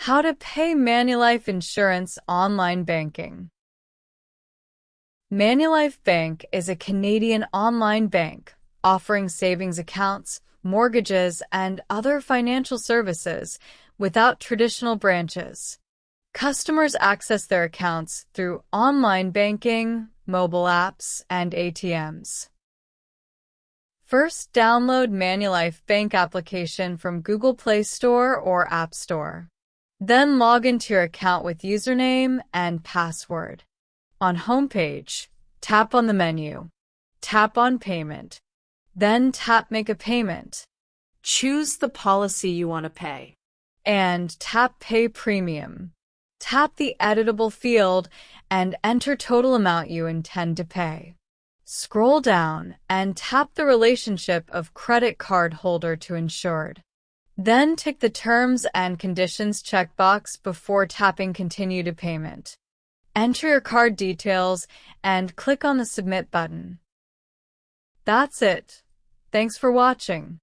How to pay Manulife insurance online banking. Manulife Bank is a Canadian online bank offering savings accounts, mortgages, and other financial services without traditional branches. Customers access their accounts through online banking, mobile apps, and ATMs. First, download Manulife Bank application from Google Play Store or App Store. Then log into your account with username and password. On homepage, tap on the menu. Tap on Payment. Then tap Make a Payment. Choose the policy you want to pay. And tap Pay Premium. Tap the editable field and enter total amount you intend to pay. Scroll down and tap the relationship of credit card holder to insured. Then tick the Terms and Conditions checkbox before tapping Continue to Payment. Enter your card details and click on the Submit button. That's it. Thanks for watching.